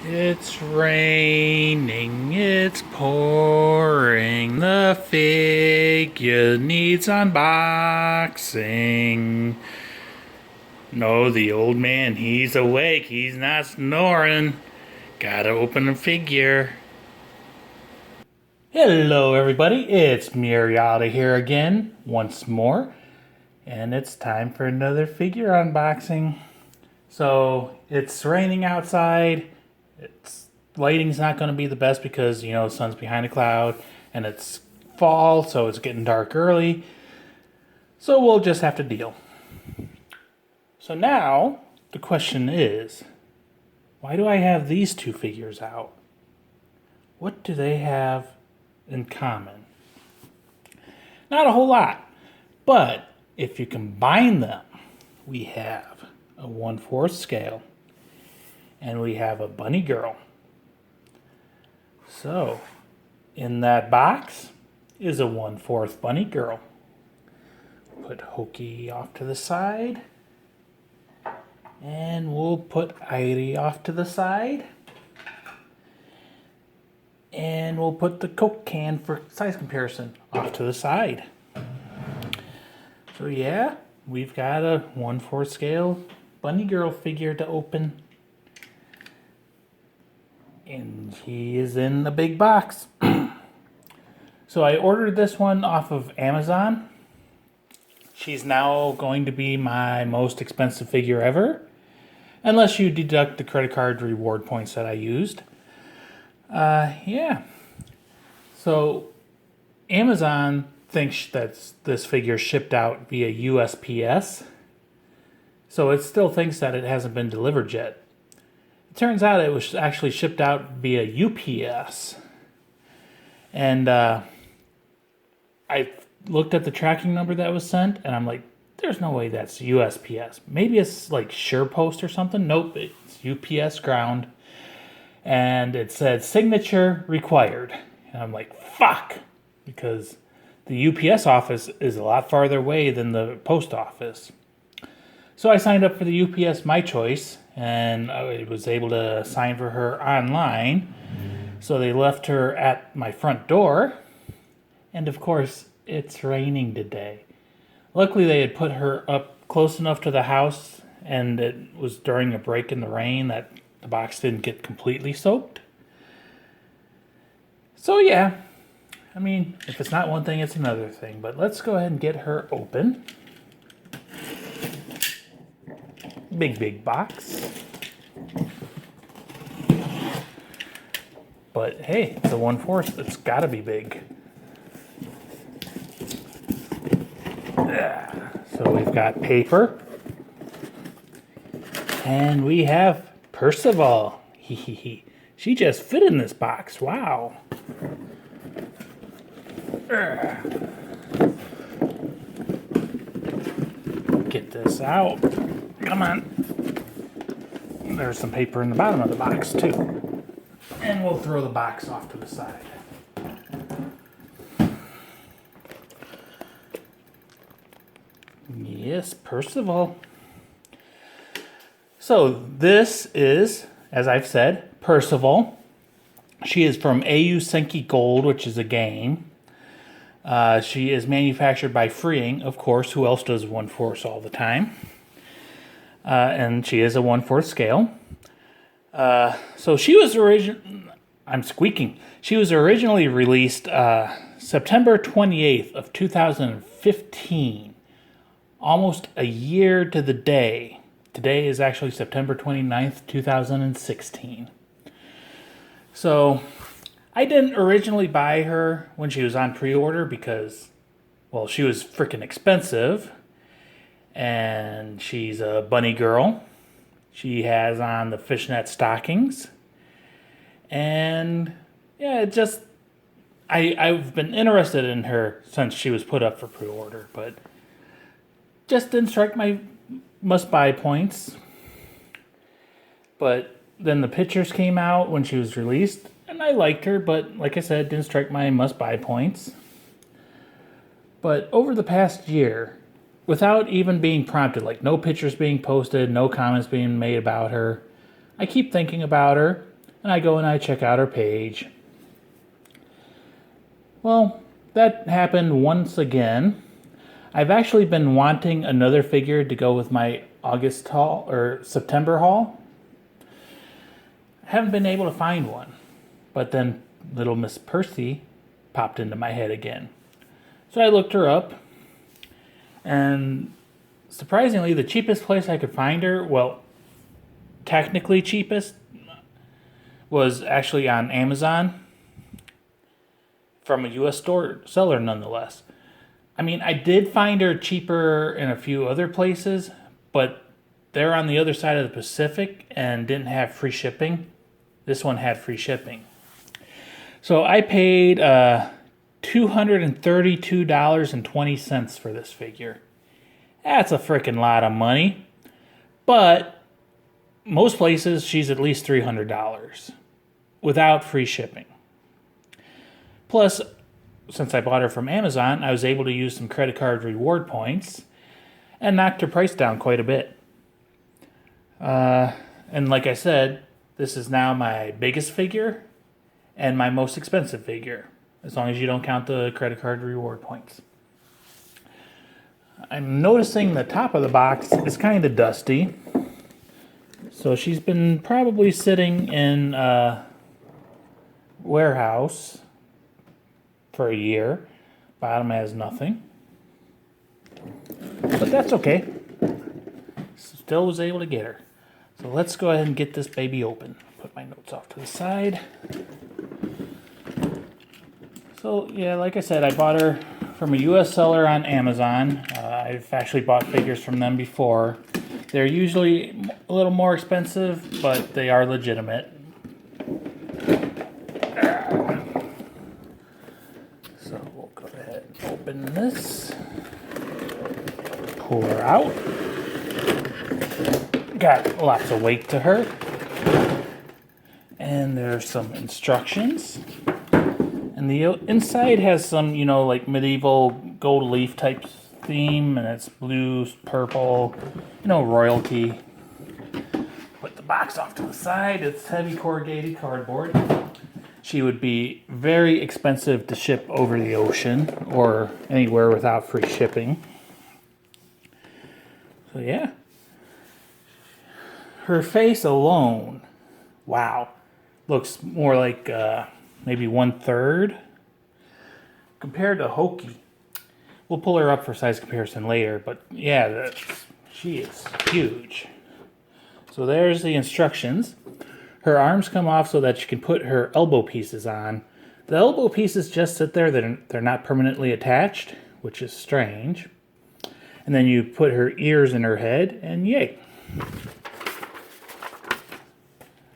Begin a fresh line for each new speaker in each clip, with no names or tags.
It's raining, it's pouring, the figure needs unboxing. No, the old man, he's awake, he's not snoring. Gotta open the figure. Hello everybody, it's Muriata here again, once more. And it's time for another figure unboxing. So, it's raining outside. Lighting's not going to be the best because, the sun's behind a cloud and it's fall, so it's getting dark early. So we'll just have to deal. So now, the question is, why do I have these two figures out? What do they have in common? Not a whole lot. But if you combine them, we have a 1/4 scale and we have a bunny girl. So, in that box is a 1/4 bunny girl. Put Hokey off to the side. And we'll put Irie off to the side. And we'll put the Coke can for size comparison off to the side. So yeah, we've got a 1/4 scale bunny girl figure to open. And he is in a big box. So I ordered this one off of Amazon. She's now going to be my most expensive figure ever. Unless you deduct the credit card reward points that I used. Yeah. So Amazon thinks that this figure shipped out via USPS. So it still thinks that it hasn't been delivered yet. It turns out it was actually shipped out via UPS. And I looked at the tracking number that was sent, and I'm like, there's no way that's USPS. Maybe it's like SurePost or something. Nope, it's UPS ground. And it said signature required. And I'm like, fuck! Because the UPS office is a lot farther away than the post office. So I signed up for the UPS My Choice, and I was able to sign for her online. So they left her at my front door. And of course, it's raining today. Luckily, they had put her up close enough to the house, and it was during a break in the rain that the box didn't get completely soaked. So yeah, I mean, if it's not one thing, it's another thing. But let's go ahead and get her open. Big box. But hey, it's a 1/4. It's gotta be big. So we've got paper. And we have Percival. She just fit in this box. Wow. Get this out. Come on. There's some paper in the bottom of the box too. And we'll throw the box off to the side. Yes, Percival. So this is, as I've said, Percival. She is from Eiyuu Senki Gold, which is a game. She is manufactured by Freeing, of course. Who else does 1/4 all the time? And she is a 1/4 scale. So she was She was originally released September 28th of 2015. Almost a year to the day. Today is actually September 29th, 2016. So I didn't originally buy her when she was on pre-order because, well, she was freaking expensive. And she's a bunny girl. She has on the fishnet stockings. And yeah, I've been interested in her since she was put up for pre-order, but just didn't strike my must-buy points. But then the pictures came out when she was released, and I liked her, but like I said, didn't strike my must-buy points. But over the past year, without even being prompted, like no pictures being posted, no comments being made about her, I keep thinking about her, and I go and I check out her page. Well, that happened once again. I've actually been wanting another figure to go with my August haul or September haul. I haven't been able to find one, but then little Miss Percy popped into my head again. So I looked her up, and surprisingly, the cheapest place I could find her, well, technically cheapest, was actually on Amazon from a US store seller nonetheless. I mean, I did find her cheaper in a few other places, but they're on the other side of the Pacific and didn't have free shipping. This one had free shipping. So I paid $232.20 for this figure. That's a freaking lot of money. But most places, she's at least $300 without free shipping. Plus, since I bought her from Amazon, I was able to use some credit card reward points and knocked her price down quite a bit. And like I said, this is now my biggest figure and my most expensive figure, as long as you don't count the credit card reward points. I'm noticing the top of the box is kind of dusty. So she's been probably sitting in a warehouse for a year. Bottom has nothing. But that's okay. Still was able to get her. So let's go ahead and get this baby open. Put my notes off to the side. So yeah, like I said, I bought her from a US seller on Amazon. I've actually bought figures from them before. They're usually a little more expensive, but they are legitimate. So we'll go ahead and open this. Pull her out. Got lots of weight to her. And there's some instructions. And the inside has some, like medieval gold leaf type theme, and it's blue, purple, royalty. Put the box off to the side. It's heavy corrugated cardboard. She would be very expensive to ship over the ocean or anywhere without free shipping. So yeah. Her face alone, wow, looks more like maybe 1/3 compared to Hokey. We'll pull her up for size comparison later, but yeah, she is huge. So there's the instructions. Her arms come off so that she can put her elbow pieces on. The elbow pieces just sit there. They're not permanently attached, which is strange. And then you put her ears in her head, and yay.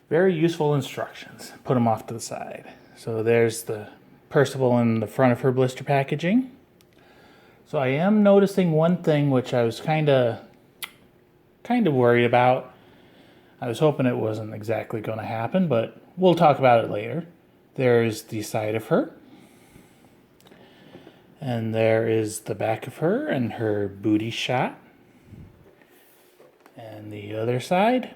Very useful instructions. Put them off to the side. So there's the Percival in the front of her blister packaging. So I am noticing one thing which I was kind of worried about. I was hoping it wasn't exactly going to happen, but we'll talk about it later. There's the side of her. And there is the back of her and her booty shot. And the other side.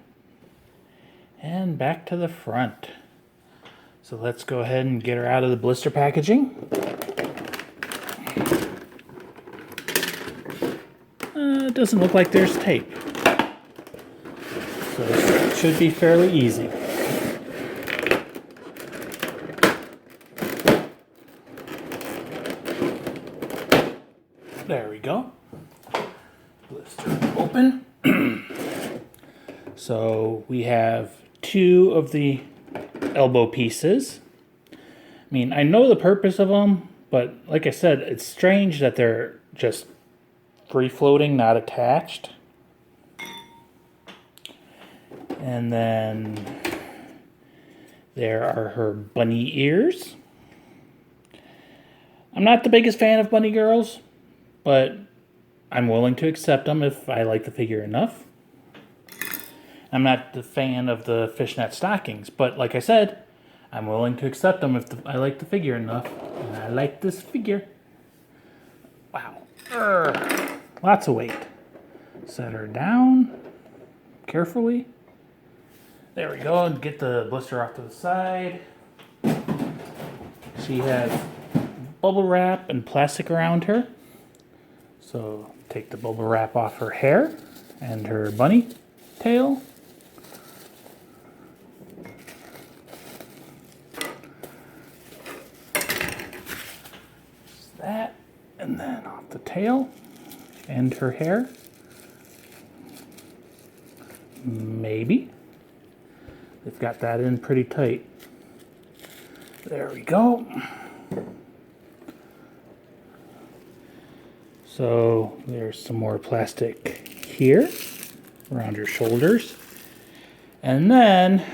And back to the front. So let's go ahead and get her out of the blister packaging. It doesn't look like there's tape. So it should be fairly easy. There we go. Blister open. So we have 2 of the elbow pieces. I mean, I know the purpose of them, but like I said, it's strange that they're just free-floating, not attached. And then there are her bunny ears. I'm not the biggest fan of bunny girls, but I'm willing to accept them if I like the figure enough. I'm not the fan of the fishnet stockings, but like I said, I'm willing to accept them if I like the figure enough. And I like this figure. Wow. Lots of weight. Set her down carefully. There we go, and get the blister off to the side. She has bubble wrap and plastic around her. So take the bubble wrap off her hair and her bunny tail. Just that, and then off the tail and her hair. Maybe. They've got that in pretty tight. There we go. So there's some more plastic here around her shoulders. And then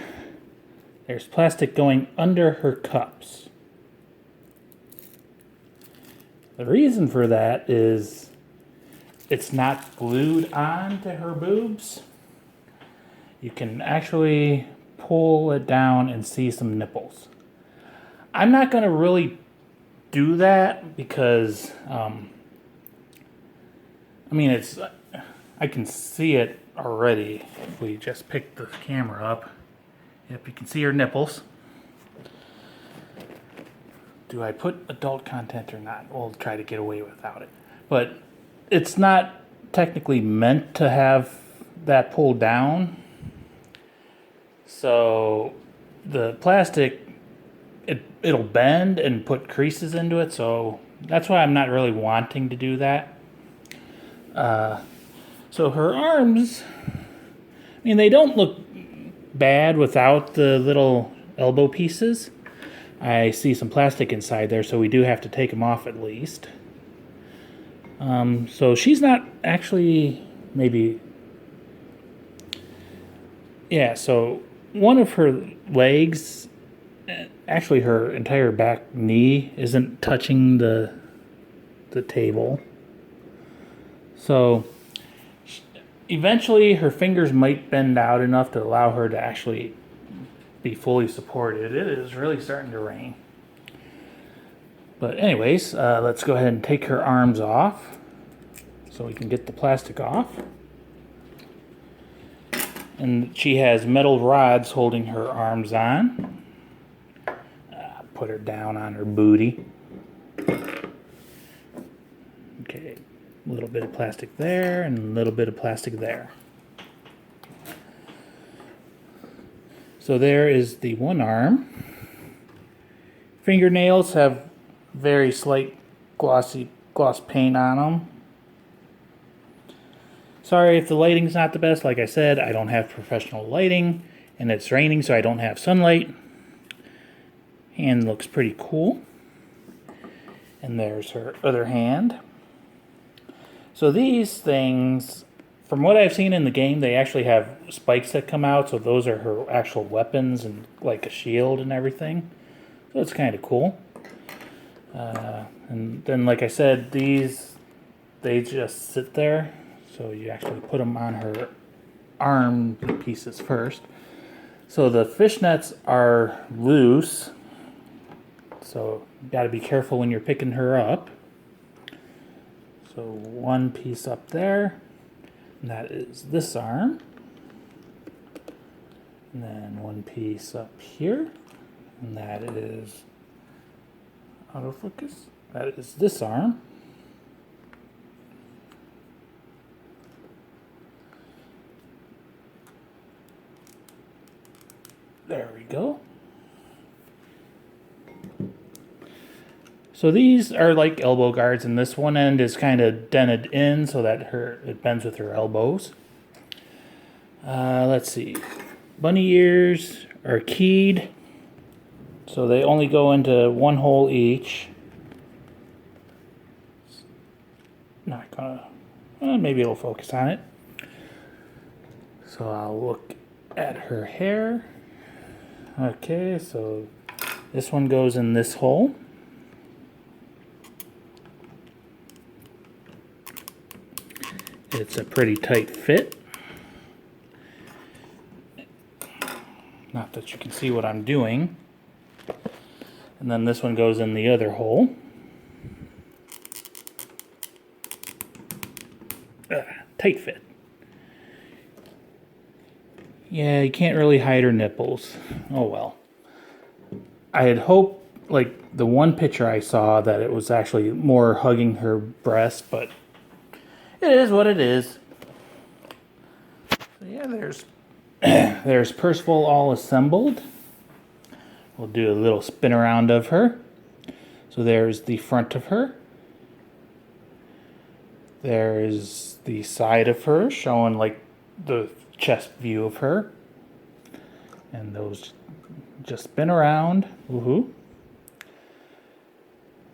there's plastic going under her cups. The reason for that is it's not glued on to her boobs. You can actually pull it down and see some nipples. I'm not going to really do that because, I mean, I can see it already if we just pick the camera up. Yep, you can see her nipples. Do I put adult content or not? We'll try to get away without it. But it's not technically meant to have that pulled down. So the plastic, it'll bend and put creases into it. So that's why I'm not really wanting to do that. So her arms, I mean, they don't look bad without the little elbow pieces. I see some plastic inside there, so we do have to take them off at least. So she's not actually, maybe, yeah, so one of her legs, actually her entire back knee isn't touching the table. So eventually her fingers might bend out enough to allow her to actually be fully supported. It is really starting to rain. But anyways, let's go ahead and take her arms off so we can get the plastic off. And she has metal rods holding her arms on. Put her down on her booty. Okay, a little bit of plastic there and a little bit of plastic there. So there is the one arm. Fingernails have very slight gloss paint on them. Sorry if the lighting's not the best. Like I said, I don't have professional lighting and it's raining, so I don't have sunlight. Hand looks pretty cool. And there's her other hand. So these things, from what I've seen in the game, they actually have spikes that come out, so those are her actual weapons and like a shield and everything. So it's kind of cool. And then, like I said, these, they just sit there. So you actually put them on her arm pieces first. So the fishnets are loose. So you got to be careful when you're picking her up. So one piece up there. And that is this arm. And then one piece up here. And that is autofocus. That is this arm. There we go. So these are like elbow guards, and this one end is kind of dented in so that it bends with her elbows. Let's see. Bunny ears are keyed, so they only go into one hole each. Not gonna. Maybe it'll focus on it. So I'll look at her hair. Okay, so this one goes in this hole. It's a pretty tight fit. Not that you can see what I'm doing. And then this one goes in the other hole. Tight fit. Yeah, you can't really hide her nipples. Oh well. I had hoped, like the one picture I saw, that it was actually more hugging her breast, but it is what it is. So yeah, there's Percival all assembled. We'll do a little spin around of her. So there's the front of her. There's the side of her, showing like the chest view of her. And those just spin around. Woohoo.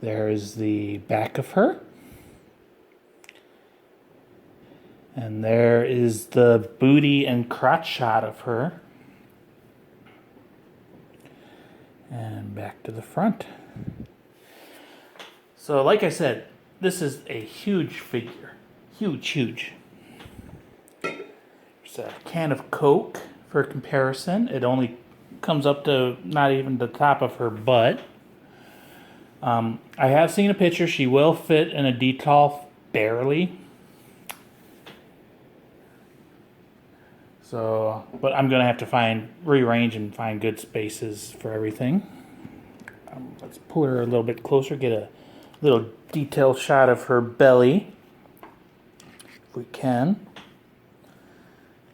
There's the back of her. And there is the booty and crotch shot of her. And back to the front. So like I said, this is a huge figure. Huge, huge. There's a can of Coke for comparison. It only comes up to not even the top of her butt. I have seen a picture. She will fit in a detolf barely. So, but I'm gonna have to rearrange and find good spaces for everything. Let's pull her a little bit closer, get a little detailed shot of her belly, if we can.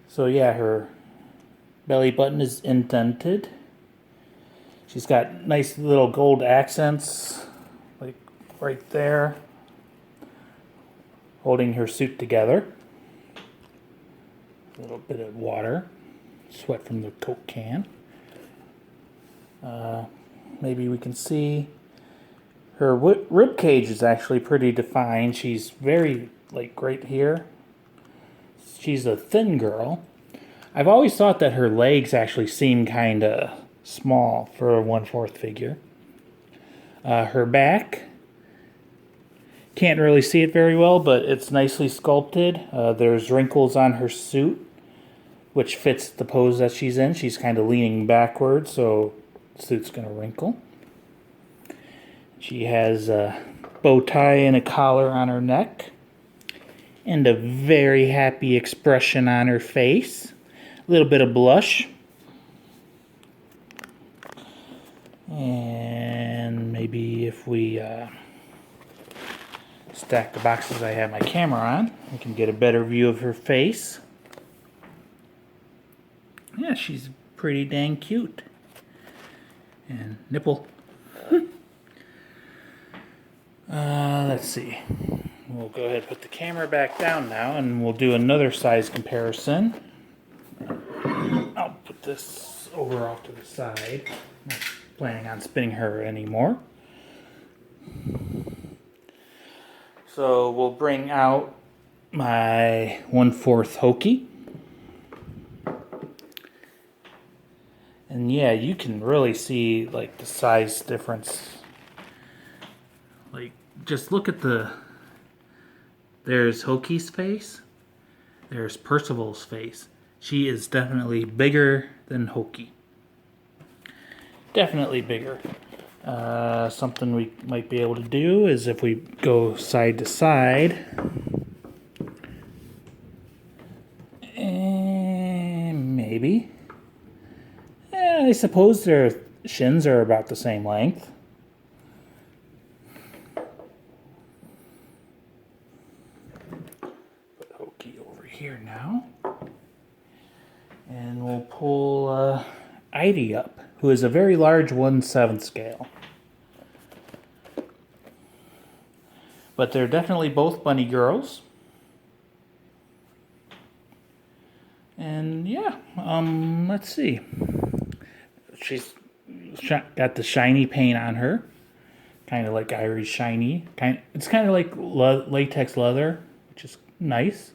So yeah, her belly button is indented. She's got nice little gold accents, like right there, holding her suit together. A little bit of water, sweat from the Coke can. Maybe we can see her rib cage is actually pretty defined. She's very, like right here. She's a thin girl. I've always thought that her legs actually seem kind of small for a 1/4 figure. Her back, can't really see it very well, but it's nicely sculpted. There's wrinkles on her suit, which fits the pose that she's in. She's kind of leaning backwards, so the suit's going to wrinkle. She has a bow tie and a collar on her neck, and a very happy expression on her face. A little bit of blush. And maybe if we stack the boxes I have my camera on, we can get a better view of her face. Yeah, she's pretty dang cute. And nipple. Let's see. We'll go ahead and put the camera back down now, and we'll do another size comparison. I'll put this over off to the side. I'm not planning on spinning her anymore. So we'll bring out my 1/4 hokey. And yeah, you can really see like the size difference. Like, just look at there's Hokey's face, there's Percival's face. She is definitely bigger than Hokey. Definitely bigger. Something we might be able to do is if we go side to side. And maybe. I suppose their shins are about the same length. Put Hokey over here now. And we'll pull Eiyuu up, who is a very large 1/7 scale. But they're definitely both bunny girls. And yeah, let's see. She's got the shiny paint on her, kind of like Irish shiny. It's kind of like latex leather, which is nice.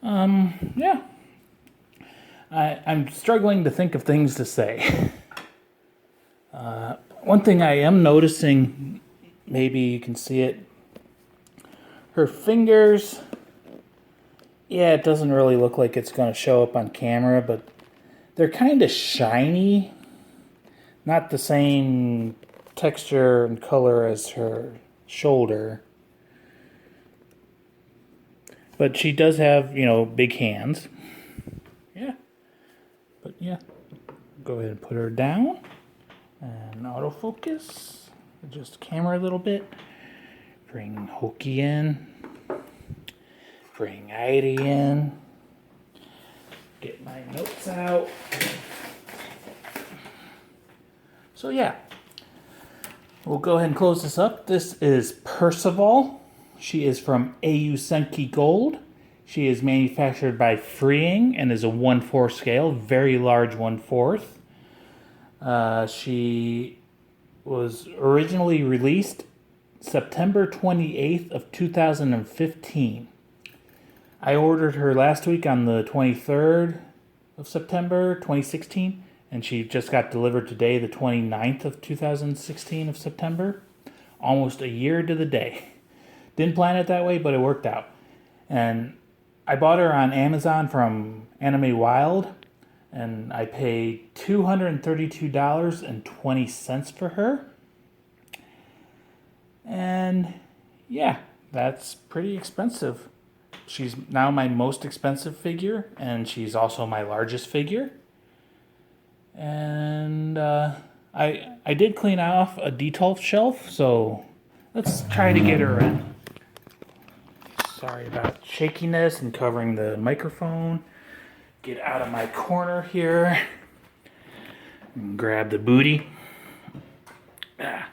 Yeah. I'm struggling to think of things to say. One thing I am noticing, maybe you can see it, her fingers, yeah, it doesn't really look like it's going to show up on camera, but they're kind of shiny. Not the same texture and color as her shoulder. But she does have, big hands. Yeah. But yeah, go ahead and put her down. And autofocus. Adjust the camera a little bit. Bring Hoki in. Bring Heidi in. Get my notes out. So yeah, we'll go ahead and close this up. This is Percival. She is from Eiyuu Senki Gold. She is manufactured by Freeing and is a 1/4 scale, very large 1/4. She was originally released September 28th of 2015. I ordered her last week on the 23rd of September 2016, and she just got delivered today, the 29th of 2016 of September. Almost a year to the day. Didn't plan it that way, but it worked out. And I bought her on Amazon from Anime Wild, and I paid $232.20 for her. And yeah, that's pretty expensive. She's now my most expensive figure, and she's also my largest figure. And I did clean off a detail shelf, so let's try to get her in. Sorry about shakiness and covering the microphone. Get out of my corner here. And grab the booty. I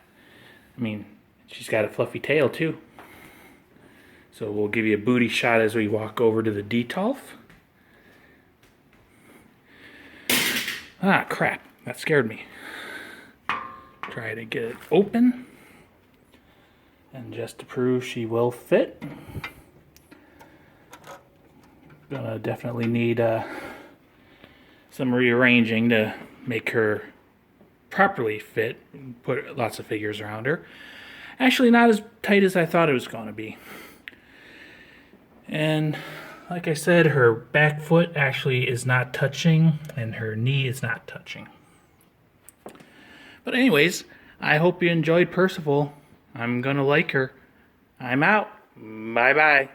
mean, she's got a fluffy tail too. So we'll give you a booty shot as we walk over to the detolf. Ah, crap. That scared me. Try to get it open. And just to prove she will fit, gonna definitely need some rearranging to make her properly fit. Put lots of figures around her. Actually, not as tight as I thought it was going to be. And like I said, her back foot actually is not touching, and her knee is not touching. But anyways, I hope you enjoyed Percival. I'm gonna like her. I'm out. Bye-bye.